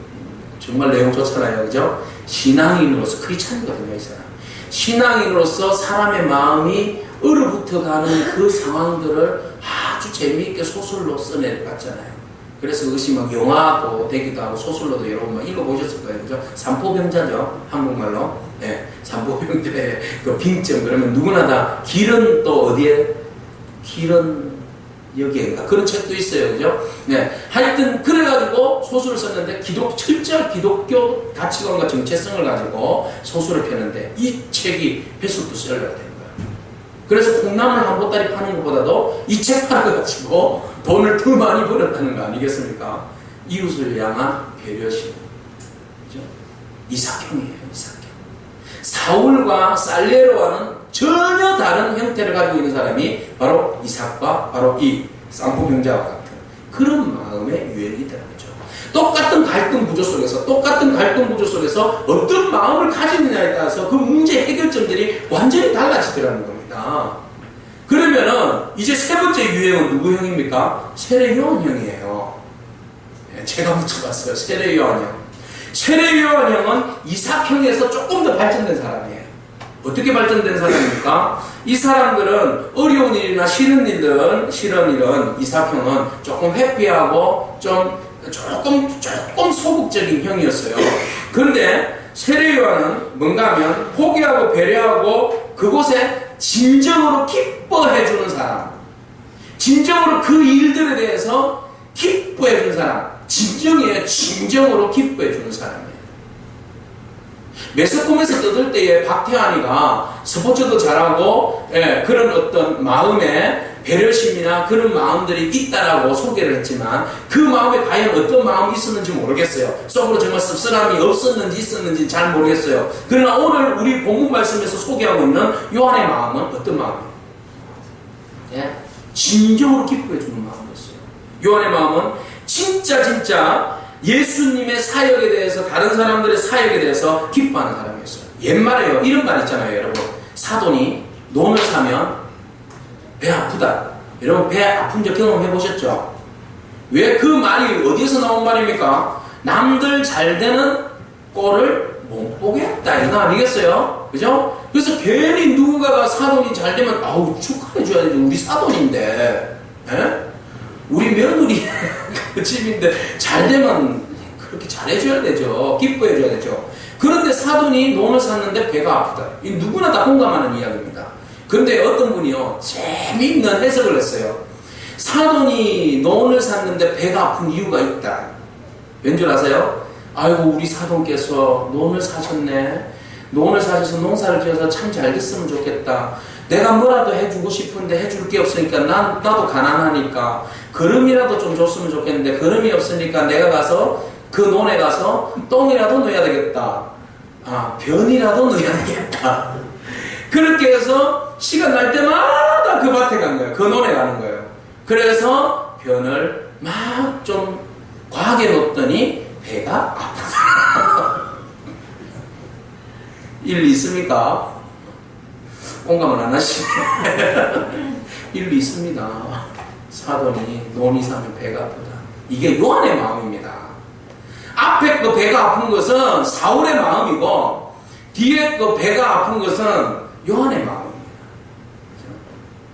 정말 내용 좋잖아요. 그죠? 신앙인으로서 크리스찬이거든요, 이 사람. 신앙인으로서 사람의 마음이 얼어붙어가는 그 상황들을 아주 재미있게 소설로 써내려갔잖아요. 그래서 그것이 막 영화도 되기도 하고 소설로도 여러분 막 읽어보셨을 거예요. 그죠? 삼포병자죠. 한국말로. 네, 삼포병자의 그 빙점. 그러면 누구나 다 길은 또 어디에? 길은 여기인가? 그런 책도 있어요. 그죠? 네. 하여튼, 그래가지고 소설을 썼는데 철저한 기독교 가치관과 정체성을 가지고 소설을 펴는데 이 책이 베스트셀러가 된 거예요. 그래서 콩나물 한 보따리 파는 것보다도 이 책 팔아가지고 돈을 더 많이 벌었다는 거 아니겠습니까? 이웃을 향한 배려심. 그죠? 이삭형이에요, 이삭형. 사울과 살레로와는 전혀 다른 형태를 가지고 있는 사람이 바로 이삭과 바로 이 쌍포병자와 같은 그런 마음의 유형이더라고요. 똑같은 갈등 구조 속에서 어떤 마음을 가지느냐에 따라서 그 문제 해결점들이 완전히 달라지더라는 겁니다. 그러면은 이제 세 번째 유형은 누구 형입니까? 세례요한형이에요. 제가 붙여봤어요. 세례요한형. 세례요한형은 이삭형에서 조금 더 발전된 사람이에요. 어떻게 발전된 사람입니까? 이 사람들은 어려운 일이나 싫은 일은 이삭형은 조금 회피하고 조금 소극적인 형이었어요. 그런데 세례요한은 뭔가 하면 포기하고 배려하고 그곳에 진정으로 기뻐해주는 사람, 진정으로 그 일들에 대해서 기뻐해주는 사람, 진정으로 기뻐해주는 사람이에요. 매스컴에서 떠들 때에 박태환이가 스포츠도 잘하고 그런 어떤 마음에 배려심이나 그런 마음들이 있다라고 소개를 했지만 그 마음에 과연 어떤 마음이 있었는지 모르겠어요. 속으로 정말 씁쓸함이 없었는지 있었는지 잘 모르겠어요. 그러나 오늘 우리 본문 말씀에서 소개하고 있는 요한의 마음은 어떤 마음이에요? 진정으로 기뻐해주는 마음이었어요. 요한의 마음은 진짜 예수님의 사역에 대해서 다른 사람들의 사역에 대해서 기뻐하는 사람이었어요. 옛말에요. 이런 말 있잖아요, 여러분. 사돈이 논을 사면 배 아프다. 여러분 배 아픈 적 경험해 보셨죠? 왜 그 말이 어디에서 나온 말입니까? 남들 잘 되는 꼴을 못 보겠다 이거 아니겠어요? 그죠? 그래서 괜히 누군가가 사돈이 잘 되면 아우 축하해줘야 되지. 우리 사돈인데 우리 며느리 그 집인데 잘 되면 그렇게 잘해줘야 되죠. 기뻐해줘야 되죠. 그런데 사돈이 논을 샀는데 배가 아프다. 이 누구나 다 공감하는 이야기입니다. 그런데 어떤 분이요 재미있는 해석을 했어요. 사돈이 논을 샀는데 배가 아픈 이유가 있다. 왠 줄 아세요? 아이고 우리 사돈께서 논을 사셨네. 논을 사셔서 농사를 지어서 참 잘 됐으면 좋겠다. 내가 뭐라도 해주고 싶은데 해줄 게 없으니까 나도 가난하니까 거름이라도 좀 줬으면 좋겠는데 거름이 없으니까 내가 가서 그 논에 가서 똥이라도 넣어야 되겠다. 변이라도 넣어야 되겠다. 그렇게 해서 시간 날 때마다 그 밭에 간 거예요. 그 논에 가는 거예요. 그래서 변을 막 좀 과하게 넣었더니 배가 아프다. 일리 있습니까? 공감을 안 하시네. 일리 있습니다. 사돈이 논이 사면 배가 아프다. 이게 요한의 마음입니다. 앞에 그 배가 아픈 것은 사울의 마음이고 뒤에 그 배가 아픈 것은 요한의 마음입니다.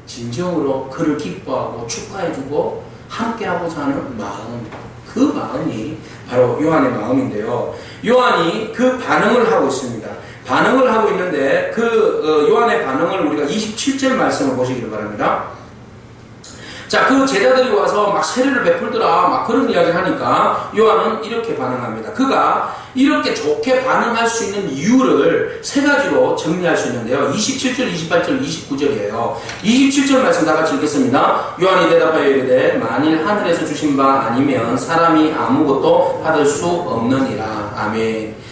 진정으로 그를 기뻐하고 축하해주고 함께하고자 하는 마음, 그 마음이 바로 요한의 마음인데요. 요한이 그 반응을 하고 있습니다. 반응을 하고 있는데 그 요한의 반응을 우리가 27절 말씀을 보시기를 바랍니다. 자, 그 제자들이 와서 막 세례를 베풀더라 막 그런 이야기를 하니까 요한은 이렇게 반응합니다. 그가 이렇게 좋게 반응할 수 있는 이유를 세 가지로 정리할 수 있는데요. 27절, 28절, 29절이에요. 27절 말씀 다 같이 읽겠습니다. 요한이 대답하여 이르되 만일 하늘에서 주신 바 아니면 사람이 아무것도 받을 수 없느니라. 아멘.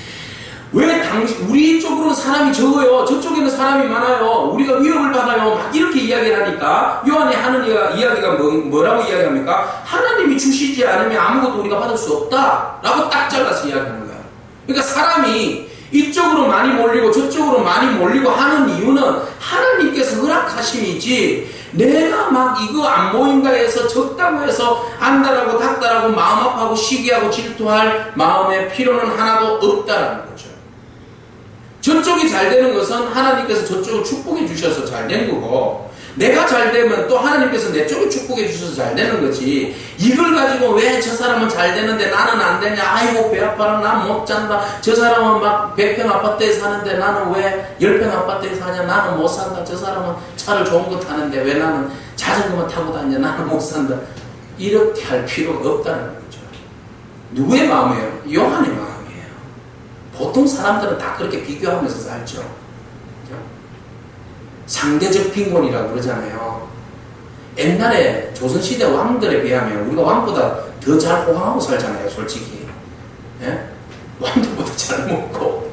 왜 우리 쪽으로는 사람이 적어요. 저쪽에는 사람이 많아요. 우리가 위협을 받아요. 막 이렇게 이야기를 하니까 요한이 하는 이야기가 뭐라고 이야기합니까? 하나님이 주시지 않으면 아무것도 우리가 받을 수 없다 라고 딱 잘라서 이야기하는 거예요. 그러니까 사람이 이쪽으로 많이 몰리고 저쪽으로 많이 몰리고 하는 이유는 하나님께서 허락하심이지 내가 막 이거 안 모인다 해서 적다고 해서 안다라고 닥다라고 마음 아파하고 시기하고 질투할 마음의 필요는 하나도 없다라는 거죠. 저쪽이 잘 되는 것은 하나님께서 저쪽을 축복해 주셔서 잘 된 거고, 내가 잘 되면 또 하나님께서 내 쪽을 축복해 주셔서 잘 되는 거지. 이걸 가지고 왜 저 사람은 잘 되는데 나는 안 되냐, 아이고 배 아파라, 난 못 잔다, 저 사람은 막 100평 아파트에 사는데 나는 왜 10평 아파트에 사냐, 나는 못 산다, 저 사람은 차를 좋은 거 타는데 왜 나는 자전거만 타고 다니냐, 나는 못 산다. 이렇게 할 필요가 없다는 거죠. 누구의 마음이에요? 요한의 마음이에요. 보통 사람들은 다 그렇게 비교하면서 살죠. 그렇죠? 상대적 빈곤이라고 그러잖아요. 옛날에 조선시대 왕들에 비하면 우리가 왕보다 더 잘 호강하고 살잖아요, 솔직히. 예? 왕들보다 잘 먹고,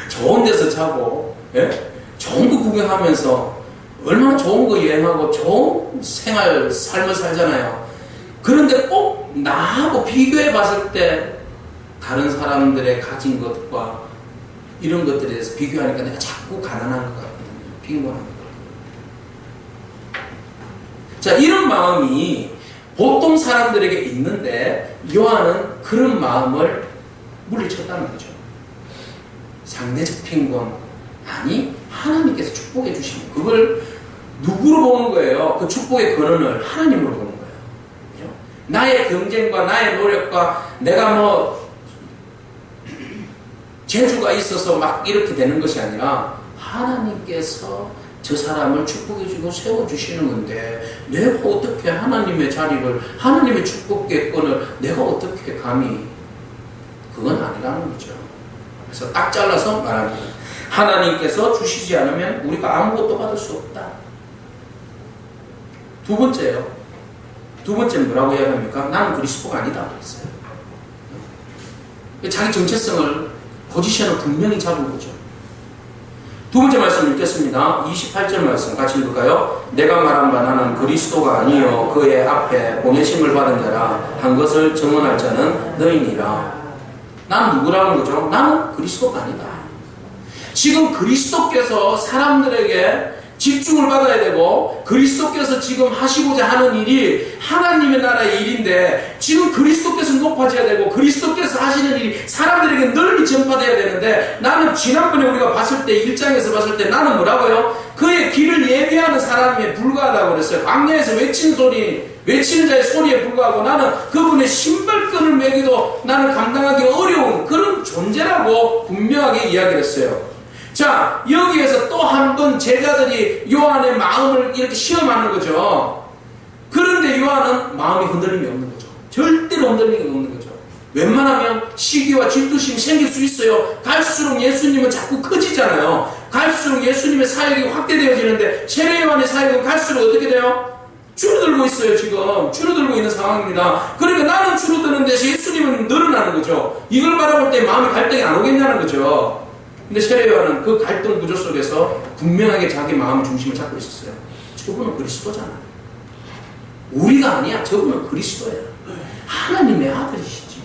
좋은 데서 자고, 예? 좋은 거 구경하면서 얼마나 좋은 거 여행하고 좋은 삶을 살잖아요. 그런데 꼭 나하고 비교해 봤을 때 다른 사람들의 가진 것과 이런 것들에 대해서 비교하니까 내가 자꾸 가난한 것 같거든요. 빈곤한 것. 자, 이런 마음이 보통 사람들에게 있는데 요한은 그런 마음을 물리쳤다는 거죠. 상대적 빈곤, 아니 하나님께서 축복해 주시는 그걸 누구로 보는 거예요? 그 축복의 근원을 하나님으로 보는 거예요. 그죠? 나의 경쟁과 나의 노력과 내가 뭐 재주가 있어서 막 이렇게 되는 것이 아니라 하나님께서 저 사람을 축복해주고 세워주시는 건데 내가 어떻게 하나님의 자리를, 하나님의 축복의 권을 내가 어떻게 감히, 그건 아니라는 거죠. 그래서 딱 잘라서 말합니다. 하나님께서 주시지 않으면 우리가 아무것도 받을 수 없다. 두 번째요. 두 번째는 뭐라고 이야기합니까? 나는 그리스도가 아니다 그랬어요. 자기 정체성을, 포지션을 분명히 잡은 거죠. 두 번째 말씀 읽겠습니다. 28절 말씀 같이 읽을까요? 내가 말한 바 나는 그리스도가 아니요 그의 앞에 보내심을 받은 자라 한 것을 증언할 자는 너희니라. 나는 누구라는 거죠? 나는 그리스도가 아니다. 지금 그리스도께서 사람들에게 집중을 받아야 되고 그리스도께서 지금 하시고자 하는 일이 하나님의 나라의 일인데 지금 그리스도께서 높아져야 되고 그리스도께서 하시는 일이 사람들에게 널리 전파돼야 되는데, 나는 지난번에 우리가 봤을 때 1장에서 봤을 때 나는 뭐라고요? 그의 길을 예비하는 사람에 불과하다고 그랬어요. 광야에서 외치는 자의 소리에 불과하고 나는 그분의 신발끈을 매기도 나는 감당하기 어려운 그런 존재라고 분명하게 이야기를 했어요. 자, 여기에서 또 한 번 제자들이 요한의 마음을 이렇게 시험하는 거죠. 그런데 요한은 마음이 흔들림이 없는 거죠. 절대로 흔들림이 없는 거죠. 웬만하면 시기와 질투심이 생길 수 있어요. 갈수록 예수님은 자꾸 커지잖아요. 갈수록 예수님의 사역이 확대되어지는데 세례 요한의 사역은 갈수록 어떻게 돼요? 줄어들고 있어요. 지금 줄어들고 있는 상황입니다. 그러니까 나는 줄어드는데 예수님은 늘어나는 거죠. 이걸 바라볼 때 마음의 갈등이 안 오겠냐는 거죠. 근데 세례 요한은 그 갈등 구조 속에서 분명하게 자기 마음의 중심을 잡고 있었어요. 저분은 그리스도잖아. 우리가 아니야. 저분은 그리스도야. 하나님의 아들이시지.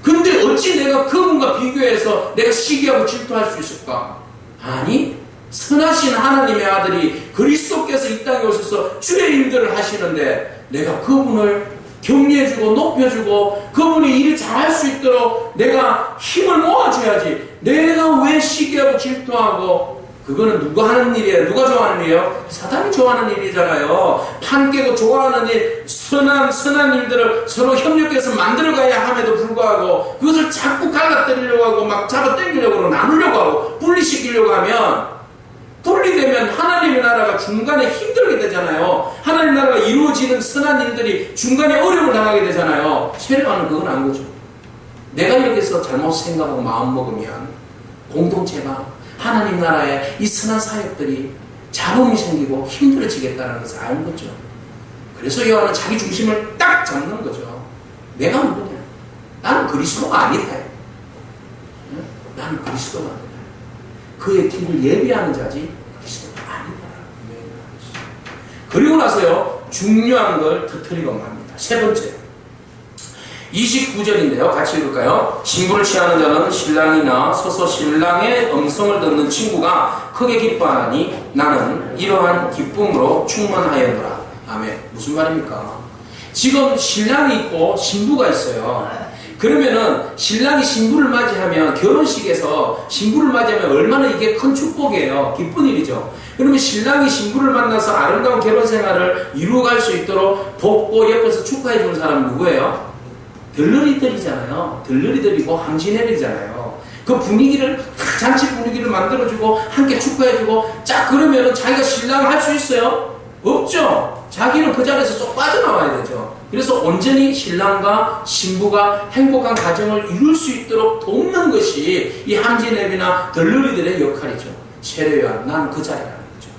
근데 어찌 내가 그분과 비교해서 내가 시기하고 질투할 수 있을까? 아니, 선하신 하나님의 아들이 그리스도께서 이 땅에 오셔서 주의 일들을 하시는데 내가 그분을 격려해주고 높여주고 그분이 일을 잘할 수 있도록 내가 힘을 모아줘야지. 내가 왜 시기하고 질투하고, 그거는 누가 하는 일이에요? 누가 좋아하는 일이에요? 사단이 좋아하는 일이잖아요. 판 깨고 좋아하는 일, 선한 일들을 서로 협력해서 만들어가야 함에도 불구하고 그것을 자꾸 갈라뜨리려고 하고 막 잡아당기려고 하고 나누려고 하고 분리시키려고 하면, 분리되면 하나님의 나라가 중간에 힘들게 되잖아요. 하나님의 나라가 이루어지는 선한 일들이 중간에 어려움을 당하게 되잖아요. 세례요한은 그건 안 거죠. 내가 이렇게 해서 잘못 생각하고 마음 먹으면 공동체가 하나님 나라의 이 선한 사역들이 잡음이 생기고 힘들어지겠다는 것을 아는 거죠. 그래서 요한은 자기 중심을 딱 잡는 거죠. 내가 누구냐? 나는 그리스도가 아니다. 나는 그리스도가 아니다. 그의 길을 예비하는 자지 그리스도가 아니다. 그리고 나서요, 중요한 걸 터뜨리고 맙니다. 세 번째, 29절인데요. 같이 읽을까요? 신부를 취하는 자는 신랑이나 서서 신랑의 음성을 듣는 친구가 크게 기뻐하니 나는 이러한 기쁨으로 충만하였노라. 아멘. 무슨 말입니까? 지금 신랑이 있고 신부가 있어요. 그러면은 신랑이 신부를 맞이하면 결혼식에서 신부를 맞이하면 얼마나 이게 큰 축복이에요. 기쁜 일이죠. 그러면 신랑이 신부를 만나서 아름다운 결혼 생활을 이루어갈 수 있도록 돕고 옆에서 축하해 주는 사람은 누구예요? 들러리들이잖아요. 들러리들이고 함진애들이잖아요. 그 분위기를, 잔치 분위기를 만들어주고 함께 축하해주고 쫙 그러면은 자기가 신랑을 할 수 있어요? 없죠. 자기는 그 자리에서 쏙 빠져나와야 되죠. 그래서 온전히 신랑과 신부가 행복한 가정을 이룰 수 있도록 돕는 것이 이 함진애비나 들러리들의 역할이죠. 세례요한, 나는 그 자리라는 거죠.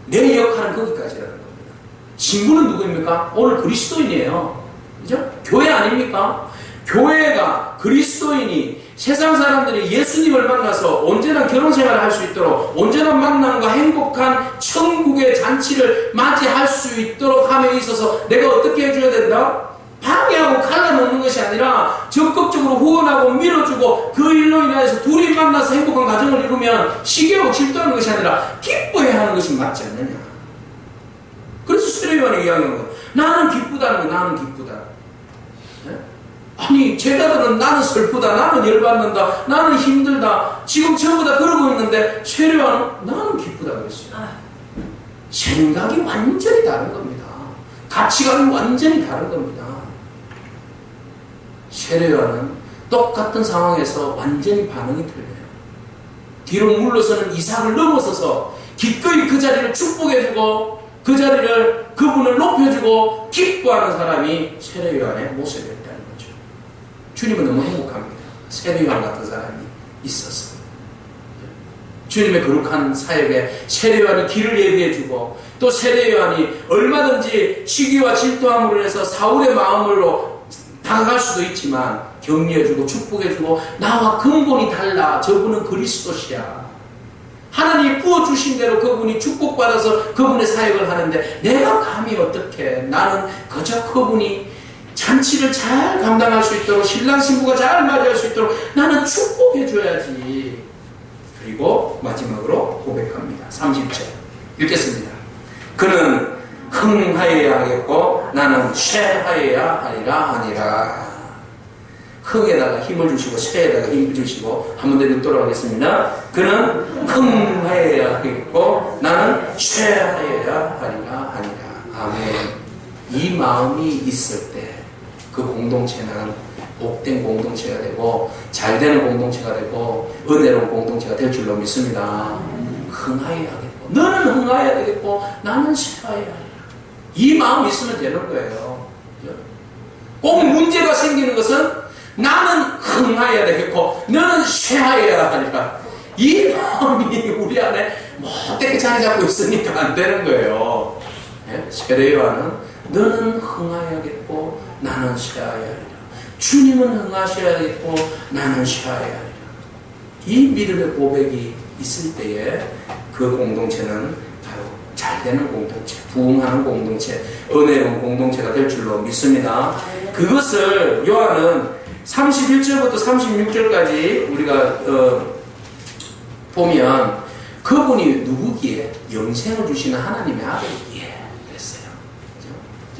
내 역할은 거기까지라는 겁니다. 신부는 누구입니까? 오늘 그리스도인이에요. 그죠? 교회 아닙니까? 교회가 그리스도인이 세상 사람들이 예수님을 만나서 온전한 결혼 생활을 할 수 있도록 온전한 만남과 행복한 천국의 잔치를 맞이할 수 있도록 함에 있어서 내가 어떻게 해줘야 된다? 방해하고 갈라놓는 것이 아니라 적극적으로 후원하고 밀어주고 그 일로 인해서 둘이 만나서 행복한 가정을 이루면 시기하고 질투하는 것이 아니라 기뻐해야 하는 것이 맞지 않느냐. 그래서 세례요한이 이야기하는 거예요. 나는 기쁘다는 거예요. 나는 기쁘다. 네? 아니 제자들은 나는 슬프다, 나는 열받는다, 나는 힘들다, 지금 전부 다 그러고 있는데 세례요한은 나는 기쁘다 그랬어요. 생각이 완전히 다른 겁니다. 가치관이 완전히 다른 겁니다. 세례요한은 똑같은 상황에서 완전히 반응이 틀려요. 뒤로 물러서는 이삭을 넘어서서 기꺼이 그 자리를 축복해주고 그 자리를 그분을 높여주고 기뻐하는 사람이 세례요한의 모습이었다는 거죠. 주님은 너무 행복합니다. 세례요한 같은 사람이 있어서. 주님의 거룩한 사역에 세례요한이 길을 예비해주고 또 세례요한이 얼마든지 시기와 질투함으로 해서 사울의 마음으로 다가갈 수도 있지만 격려해주고 축복해주고 나와 근본이 달라. 저분은 그리스도시야. 하나님이 부어주신 대로 그분이 축복받아서 그분의 사역을 하는데 내가 감히 어떻게, 나는 그저 그분이 잔치를 잘 감당할 수 있도록 신랑 신부가 잘 맞이할 수 있도록 나는 축복해줘야지. 그리고 마지막으로 고백합니다. 30절 읽겠습니다. 그는 흥하여야 하겠고 나는 쇠하여야 하리라. 흥에다가 힘을 주시고 쇠에다가 힘을 주시고 한 번 더 읽도록 하겠습니다. 그는 흥하여야 하겠고 나는 쇠하여야 하리라. 아멘. 이 마음이 있을 때 그 공동체는 복된 공동체가 되고 잘되는 공동체가 되고 은혜로운 공동체가 될 줄로 믿습니다. 흥하여야 하겠고 너는 흥하여야 되겠고 나는 쇠하여야 하리라. 이 마음이 있으면 되는 거예요. 꼭 문제가 생기는 것은 나는 흥하여야 되겠고 너는 쇠하여야 하니까 이 마음이 우리 안에 못되게 자리 잡고 있으니까 안 되는 거예요. 세례요한은 너는 흥하여야겠고 나는 쇠하여야 하리라. 주님은 흥하셔야겠고 나는 쇠하여야 하리라. 이 믿음의 고백이 있을 때에 그 공동체는 바로 잘되는 공동체, 부흥하는 공동체, 은혜로운 공동체가 될 줄로 믿습니다. 그것을 요한은 31절부터 36절까지 우리가 보면 그분이 누구기에? 영생을 주시는 하나님의 아들이기에 그랬어요.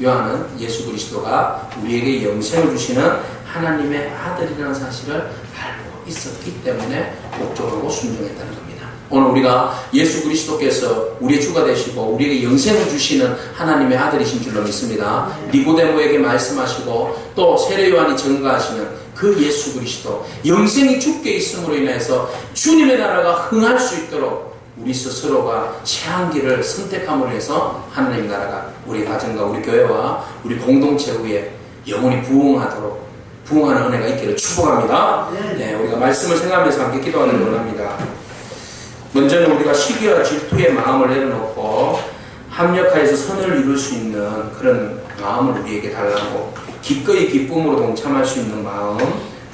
요한은 예수 그리스도가 우리에게 영생을 주시는 하나님의 아들이라는 사실을 알고 있었기 때문에 복종하고 순종했다는 겁니다. 오늘 우리가 예수 그리스도께서 우리의 주가 되시고 우리에게 영생을 주시는 하나님의 아들이신 줄로 믿습니다. 니고데모에게 말씀하시고 또 세례요한이 증거하시는 그 예수 그리스도, 영생이 주께 있음으로 인해서 주님의 나라가 흥할 수 있도록 우리 스스로가 새한 길을 선택함으로 해서 하나님의 나라가 우리 가정과 우리 교회와 우리 공동체 위에 영원히 부흥하도록, 부흥하는 은혜가 있기를 축복합니다. 네, 우리가 말씀을 생각하면서 함께 기도하는 원합니다. 먼저는 우리가 시기와 질투의 마음을 내려놓고 합력하여서 선을 이룰 수 있는 그런 마음을 우리에게 달라고, 기꺼이 기쁨으로 동참할 수 있는 마음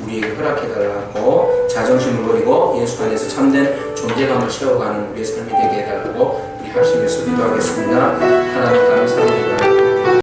우리에게 허락해달라고, 자존심을 버리고 예수 안에서 참된 존재감을 채워가는 우리의 삶이 되게 해달라고 우리 합심해서 기도하겠습니다. 하나님 감사합니다.